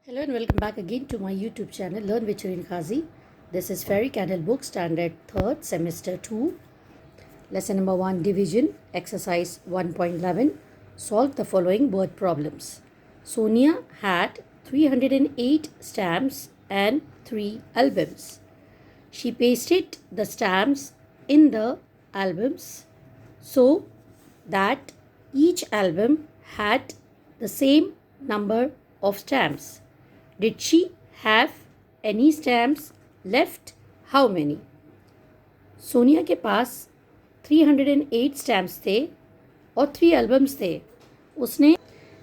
Hello and welcome back again to my YouTube channel Learn with Shireen Khazi. This is Fairy Candle Book Standard 3rd Semester 2. Lesson number 1 Division Exercise 1.11. Solve the following word problems. Sonia had 308 stamps and 3 albums. She pasted the stamps in the albums so that each album had the same number of stamps. Did she have any stamps left? How many? Sonia के पास 308 stamps थे और 3 albums थे. उसने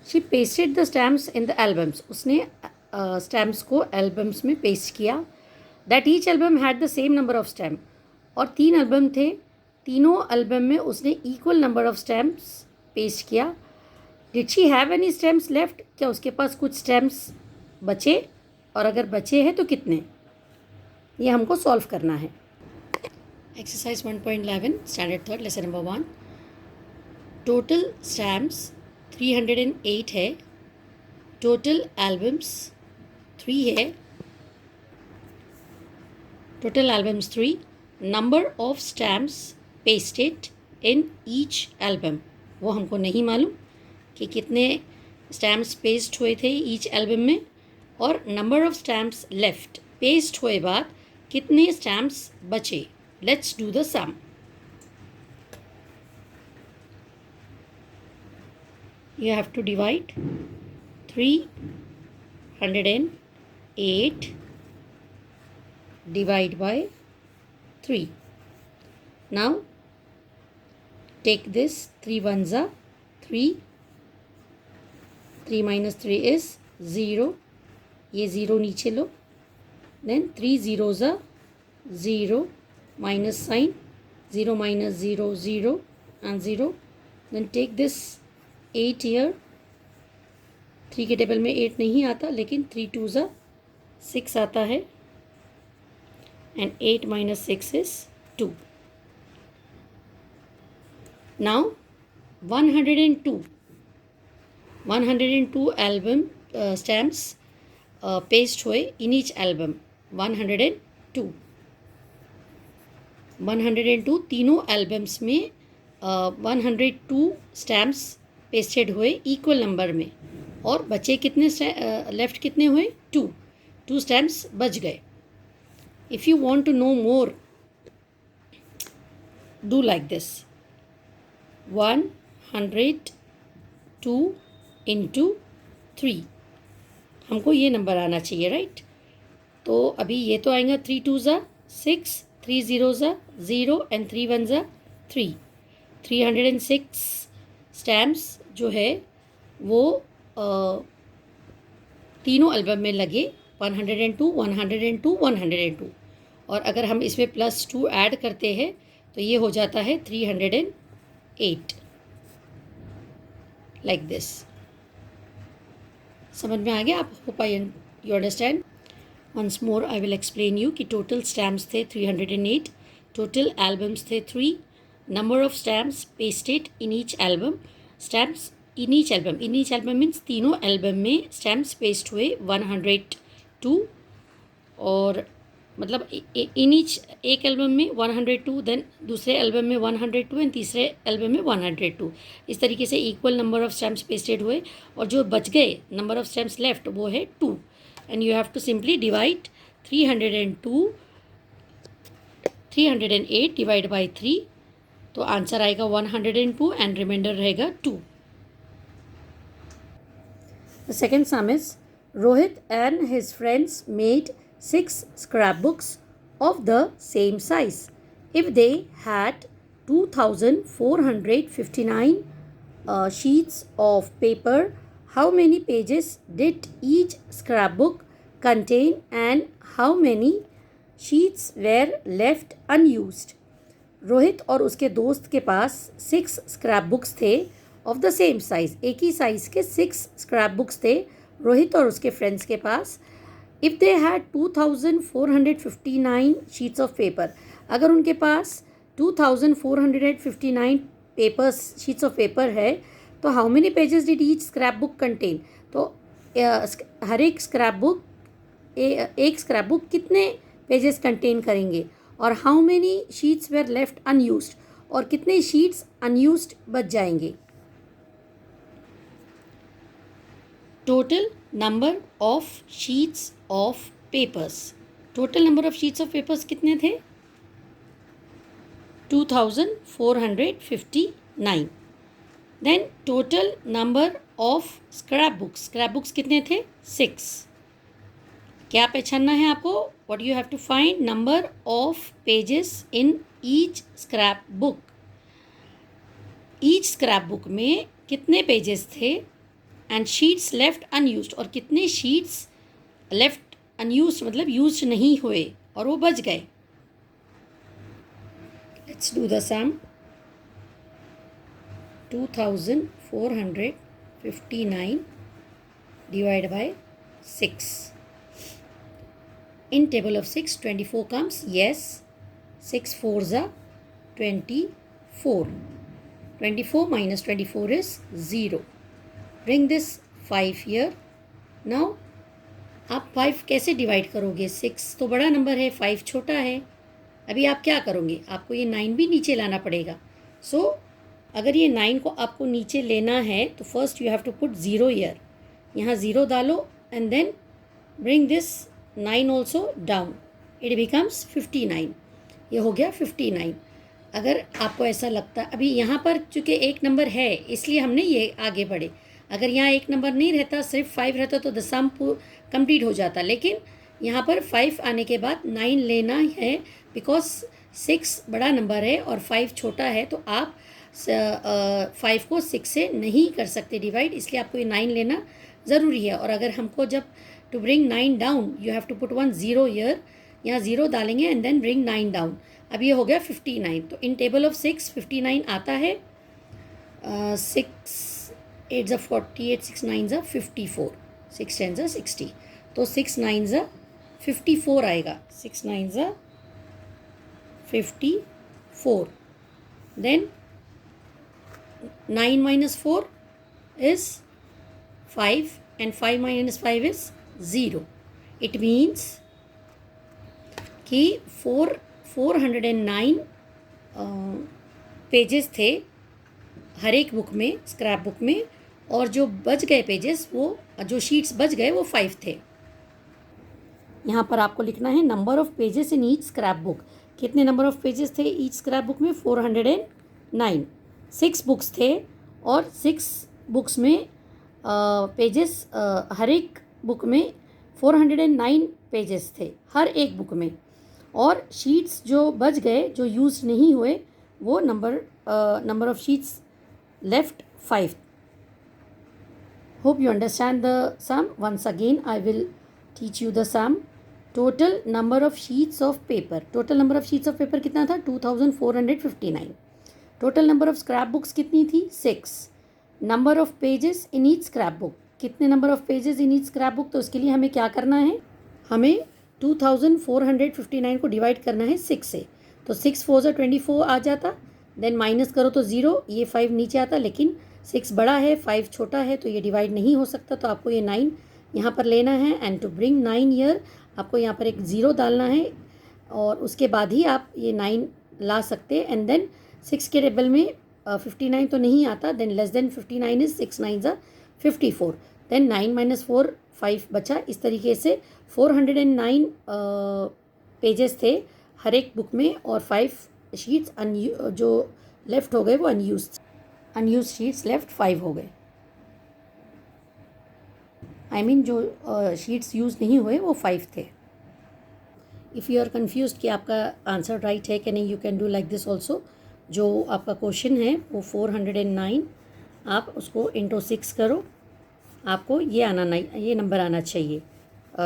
she pasted the stamps in the albums. उसने stamps को albums में paste किया. That each album had the same number of stamp. और 3 एल्बम थे. तीनों एल्बम में उसने equal number of stamps paste किया. Did she have any stamps left? क्या उसके पास कुछ स्टैम्प्स बचे? और अगर बचे हैं तो कितने? ये हमको सॉल्व करना है. Exercise 1.11 standard 3rd lesson number 1. Total stamps 308 है. टोटल एल्बम्स 3 है. Total albums 3. Number of stamps pasted in each album. वो हमको नहीं मालूम कि कितने स्टैम्प्स पेस्ट हुए थे ईच एल्बम में. और number of stamps left, paste हुए बाद कितने स्टैम्प्स बचे. Let's do the sum. You have to divide 308 divide by 3. Now take this. 3 ones are 3. 3 minus 3 is 0. ये 0 नीचे लो. Then 3 zeros are 0. Minus sign. 0 minus 0 0 and 0. Then take this 8 here. 3 के table में 8 नहीं आता, लेकिन 3 2s are 6 आता है. And 8 minus 6 is 2. Now 102 album stamps paste हुए इन ईच एल्बम. 102 तीनों एल्बम्स में 102 स्टैम्प्स पेस्टेड हुए इक्वल नंबर में. और बचे कितने? लेफ्ट कितने हुए? 2 स्टैम्प्स बच गए. If you want to know more, do like this. 102 into 3. हमको ये नंबर आना चाहिए, राइट? तो अभी ये तो आएगा 3 2s are 6, 3 zeros are 0 and 3 ones are 3. 306 stamps जो है वो तीनों एल्बम में लगे. 102 102 102. और अगर हम इसमें +2 ऐड करते हैं तो ये हो जाता है 308. Like this. समझ में आ गया आप? Hope I you understand. Once more I will explain you कि टोटल स्टैम्प्स थे 308. टोटल एल्बम्स थे 3. Number of stamps pasted in each album. Stamps in each album means तीनों एल्बम में स्टैम्प्स पेस्ट हुए 102. और मतलब इन ईच एक album में 102, देन दूसरे एल्बम में 102 एंड तीसरे एल्बम में 102. इस तरीके से equal number of stamps pasted हुए. और जो बच गए नंबर ऑफ स्टैम्प्स लेफ्ट वो है 2. And you have to simply divide 308 divide by 3. तो आंसर आएगा 102 एंड रिमाइंडर रहेगा 2. The second sum is Rohit and his friends made 6 scrapbooks of the same size. If they had 2,459 sheets of paper, how many pages did each scrapbook contain and how many sheets were left unused? Rohit और उसके दोस्त के पास 6 scrap books थे of the same size. एक ही size के 6 scrap books थे रोहित और उसके फ्रेंड्स के पास. If they had 2,459 sheets of paper. अगर उनके पास 2,459 शीट्स ऑफ पेपर है तो how many pages did each scrap book contain. तो हर एक स्क्रैप बुक एक स्क्रैप बुक कितने पेजेस कंटेन करेंगे, और how many sheets were left unused, और कितने शीट्स अनयूज्ड बच जाएंगे। Total number of sheets of papers, total number of sheets of papers कितने थे? 2459। Then total number of scrap books, scrap books कितने थे? 6। क्या पहचानना है आपको? What you have to find? Number of pages in each scrap book. Each scrap book में कितने पेजेस थे, एंड शीट्स लेफ्ट अनयूज्ड, और कितने शीट्स लेफ्ट अनयूज्ड मतलब यूज नहीं हुए और वो बच गए। Let's do the sum. 2459 divided by 6. In table of 6, 24 comes. Yes, 6 4s are 24. 24 minus 24 is 0. Bring this 5 here. Now आप 5 कैसे डिवाइड करोगे? 6 तो बड़ा नंबर है, 5 छोटा है। अभी आप क्या करोगे? आपको ये 9 भी नीचे लाना पड़ेगा। सो अगर ये 9 को आपको नीचे लेना है तो first you have to put 0 here, यहाँ 0 डालो and then bring this 9 also down, it becomes 59। ये हो गया 59। अगर आपको ऐसा लगता, अभी यहाँ पर चूँकि एक नंबर है इसलिए हमने ये आगे बढ़े, अगर यहाँ एक नंबर नहीं रहता, सिर्फ 5 रहता तो द सम कंप्लीट हो जाता, लेकिन यहाँ पर 5 आने के बाद 9 लेना है, बिकॉज 6 बड़ा नंबर है और 5 छोटा है, तो आप 5 को 6 से नहीं कर सकते डिवाइड, इसलिए आपको ये 9 लेना ज़रूरी है। और अगर हमको जब to bring 9 down you have to put 1 0 here, यहाँ 0 डालेंगे एंड देन ब्रिंग 9 डाउन। अब ये हो गया 59। तो इन टेबल ऑफ 6 59 आता है। 6 8 48, 6 9 54, 6 10 60, तो 6 9 54 आएगा। 6 9 54। Then 9 minus 4 is 5 and 5 minus 5 is 0. It means कि 409 पेजेस थे हर एक बुक में, स्क्रैप बुक में, और जो बच गए पेजेस, वो जो शीट्स बच गए वो 5 थे। यहाँ पर आपको लिखना है number of pages in each scrap book. कितने नंबर ऑफ पेजेस थे ईच स्क्रैप बुक में? 409। 6 बुक्स थे और 6 बुक्स में पेजेस, हर एक बुक में 409 पेजेस थे हर एक बुक में, और शीट्स जो बच गए, जो यूज़ नहीं हुए, वो number of sheets left 5। Hope you understand the sum. Once again I will teach you the sum. Total number of sheets of paper, total number of sheets of paper कितना था? 2459। Total number of scrap books कितनी थी? 6। Number of pages in each scrap book, कितने number of pages in each scrap book? तो उसके लिए हमें क्या करना है? हमें 2459 को डिवाइड करना है 6 से। तो 6 4 24 आ जाता, देन माइनस करो तो 0, ये 5 नीचे आता, लेकिन 6 बड़ा है 5 छोटा है, तो ये डिवाइड नहीं हो सकता, तो आपको ये 9 यहाँ पर लेना है। एंड टू ब्रिंग 9 ईयर आपको यहाँ पर एक 0 डालना है, और उसके बाद ही आप ये 9 ला सकते। एंड देन 6 के टेबल में 59 तो नहीं आता, then less than 59 is 6 9 54, then 9 minus 4 5 बचा। इस तरीके से 409 पेजेस थे हर एक बुक में, और 5 शीट्स जो लेफ्ट हो गए वो अनयूज शीट्स लेफ्ट 5 हो गए। आई मीन जो शीट्स यूज़ नहीं हुए वो 5 थे। इफ़ यू आर कन्फ्यूज कि आपका आंसर राइट है कि नहीं, you can do like this also. जो आपका क्वेश्चन है वो 409, आप उसको इंटू 6 करो, आपको ये नंबर आना चाहिए,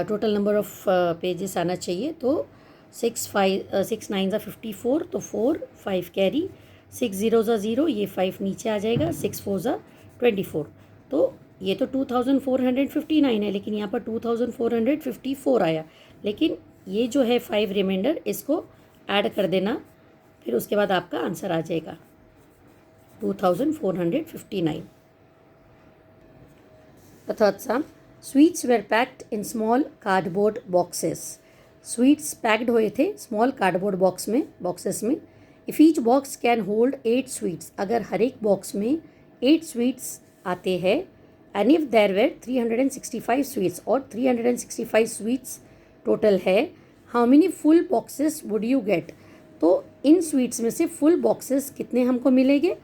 टोटल नंबर ऑफ पेजेस आना चाहिए। तो 6 9 54, तो 4 5 कैरी, 6 0 0, ये 5 नीचे आ जाएगा, 6 4 24। तो ये तो 2459 है, लेकिन यहाँ पर 2454 आया, लेकिन ये जो है 5 रिमाइंडर, इसको ऐड कर देना, फिर उसके बाद आपका आंसर आ जाएगा 2459। The third sum, sweets were packed in small cardboard boxes. Sweets packed हुए थे स्मॉल कार्डबोर्ड बॉक्सेस में. If each box can hold 8 sweets, अगर हर एक बॉक्स में 8 स्वीट्स आते हैं. And if there were 365 sweets, और 365 स्वीट्स टोटल है. How many full boxes would you get. तो इन स्वीट्स में से फुल बॉक्सेस कितने हमको मिलेंगे,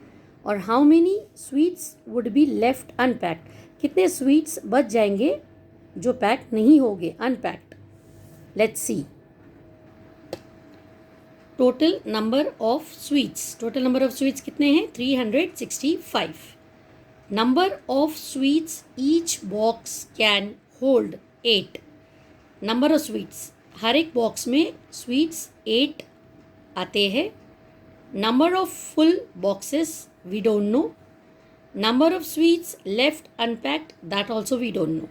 और how many sweets would be left unpacked, कितने स्वीट्स बच जाएंगे जो पैक नहीं होंगे, unpacked. Let's see. Total number of sweets कितने हैं, 365. Number of sweets each box can hold 8. Number of sweets, हर एक बॉक्स में स्वीट्स 8 आते हैं. Number of full boxes we don't know. Number of sweets left unpacked, that also we don't know.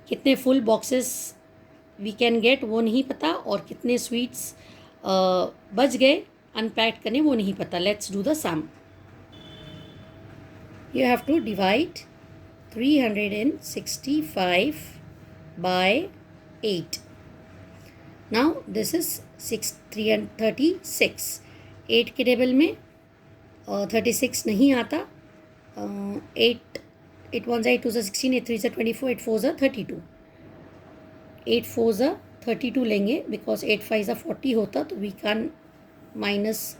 कितने full boxes we can gate वो नहीं पता, और कितने स्वीट्स बच गए अनपैक्ड करने वो नहीं पता. Let's do the sum. You have to divide 365 by 8. Now this is 36. 8 के टेबल में 36 नहीं आता. 8 1 8 2 16, 8 3 24, 8 4 32. 8 4 32 लेंगे, बिकॉज 8 5 40 होता, तो वी कैन माइनस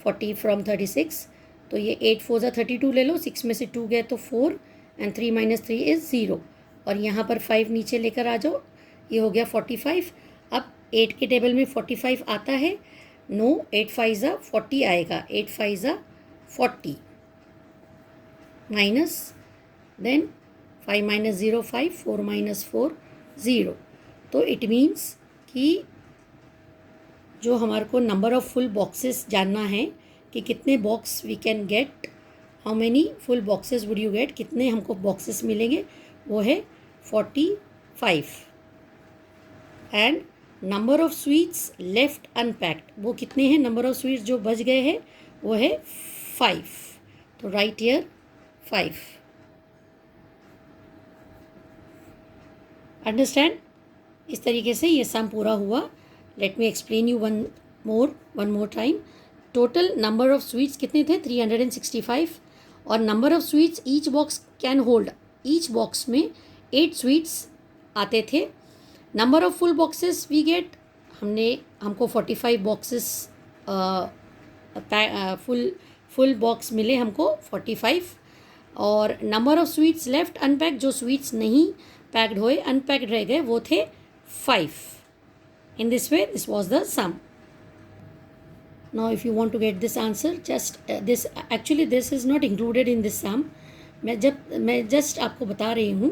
40 फ्रॉम 36. तो ये 8 4 32 ले लो. 6 में से 2 गए तो 4, एंड 3 - 3 इज़ 0. और यहाँ पर 5 नीचे लेकर आ जाओ, ये हो गया 45. अब 8 के टेबल में 45 आता है. नो, 8 5 40 आएगा. 8 5 40 माइनस, देन 5 - 0 5, 4 - 4 0. तो इट मीन्स कि जो हमारे को नंबर ऑफ फुल बॉक्सेस जानना है कि कितने box we can get, how many full boxes would you get, कितने हमको बॉक्सेस मिलेंगे, वो है 45. And number of sweets left unpacked, वो कितने हैं, नंबर ऑफ स्वीट्स जो बच गए हैं वो है 5. तो राइट हियर 5. अंडरस्टैंड. इस तरीके से ये सम पूरा हुआ. Let me explain you one more time. Total number of sweets कितने थे, 365. और number of sweets each box can hold, each box में 8 स्वीट्स आते थे. Number of full boxes we get, हमको 45 बॉक्सेस फुल बॉक्स मिले हमको 45. और number of sweets left unpacked, जो स्वीट्स नहीं पैक्ड हुए अनपैक्ड रह गए, वो थे 5. In this way this was the some. Now if you want to get this answer, just this is not included in this sum. मैं just आपको बता रही हूँ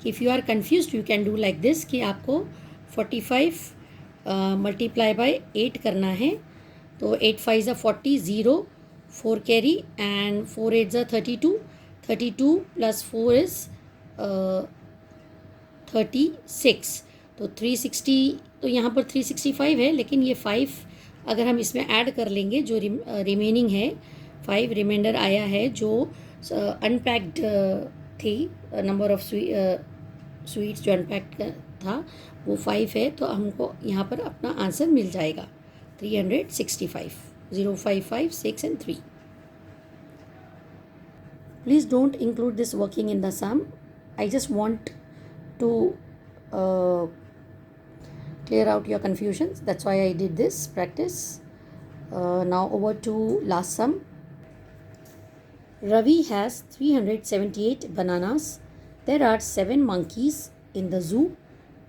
कि if you are confused you can do like this, कि आपको 45 multiply by 8 करना है. तो 8 5 40, 0 4 कैरी, एंड 4 8 32. 32 + 4 इज़ 36. तो 360, तो यहाँ पर 365 है, लेकिन ये 5 अगर हम इसमें ऐड कर लेंगे, जो रिमेनिंग है 5 रिमाइंडर आया है, जो अनपैक्ड थी, नंबर ऑफ स्वीट्स जो अनपैक्ड था वो 5 है. तो हमको यहाँ पर अपना आंसर मिल जाएगा 365. 0 5 5 6 and 3. Please don't include this working in the sum. I just want to clear out your confusions. That's why I did this practice. Now over to last sum. Ravi has 378 bananas. There are 7 monkeys in the zoo.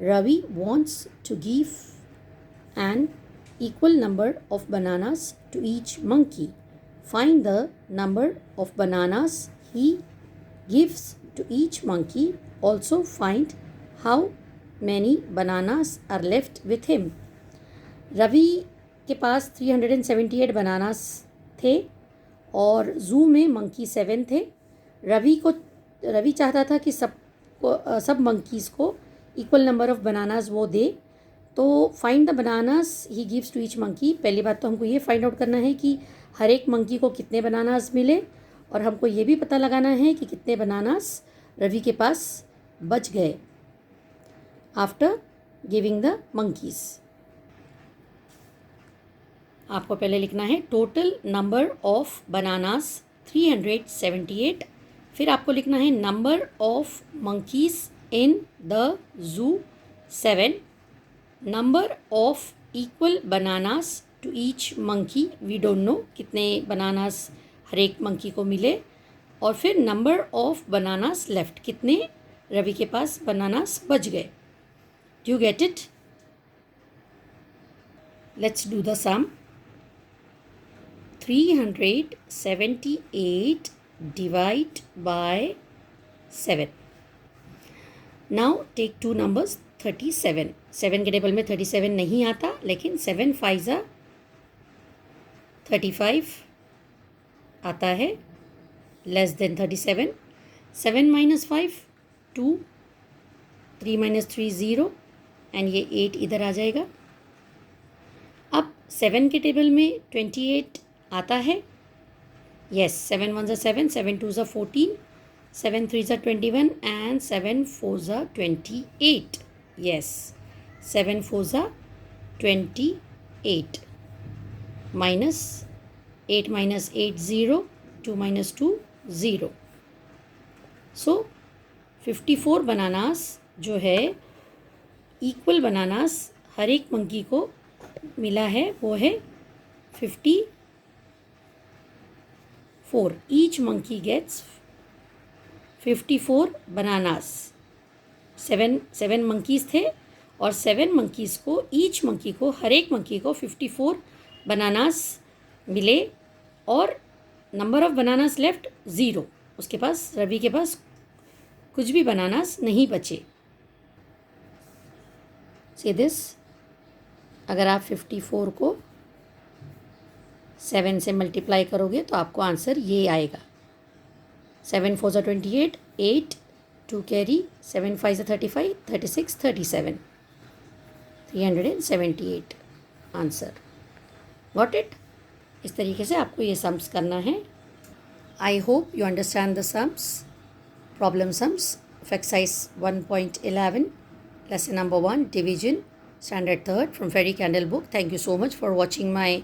Ravi wants to give an equal number of bananas to each monkey. Find the number of bananas he gives to each monkey. Also find how many bananas are left with him. Ravi के पास 378 bananas थे और zoo में monkey 7 थे. रवि चाहता था कि सब monkeys को इक्वल नंबर ऑफ बनानास वो दे. तो find the bananas he gives to each monkey. पहली बात तो हमको ये फाइंड आउट करना है कि हर एक मंकी को कितने बनानास मिले, और हमको ये भी पता लगाना है कि कितने बनानास रवि के पास बच गए. After giving the monkeys. आपको पहले लिखना है टोटल नंबर ऑफ बनानास 378. फिर आपको लिखना है number of monkeys in the zoo 7. Number of equal bananas to each monkey, we don't know कितने बनानास हर एक मंकी को मिले. और फिर नंबर ऑफ बनानास लेफ्ट, कितने रवि के पास बनानास बच गए. Do you get it? Let's do the sum. 378 divide by 7. Now take two numbers. 37, 7 के टेबल में 37 नहीं आता, लेकिन 7 5 35 आता है. Less than 37. 7 minus 5 2, 3 minus 3 0, and ये 8 इधर आ जाएगा. अब 7 के टेबल में 28 आता है. Yes, 7 1 7, 7 2 14, 7 3 21, and 7 4 28. Yes, 7 4 28. Minus 8 minus 8 0, 2 minus 2 0. So 54 bananas जो है इक्वल बनानास हर एक मंकी को मिला है, वो है 54. Each monkey gets 54 bananas. 7 monkeys थे और 7 मंकीज़ को, ईच मंकी को, हर एक मंकी को 54 बनानास मिले. और नंबर ऑफ बनानास लेफ्ट 0. उसके पास, रवि के पास कुछ भी बनानास नहीं बचे. सी दिस, अगर आप 54 को 7 से मल्टीप्लाई करोगे तो आपको आंसर ये आएगा. 7 4 28, 8 2 carry, 7 5 35, 36 37, 378 आंसर. Got it? इस तरीके से आपको ये सम्स करना है. I hope you understand the sums. Problem sums of exercise 1.11, lesson number 1, division, standard 3rd from Fairy Candle book. Thank you so much for watching my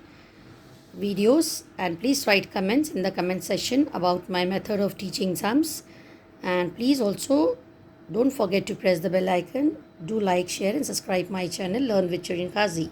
videos, and please write comments in the comment section about my method of teaching sums. And please also don't forget to press the bell icon. Do like, share and subscribe my channel Learn with Shirin Qazi.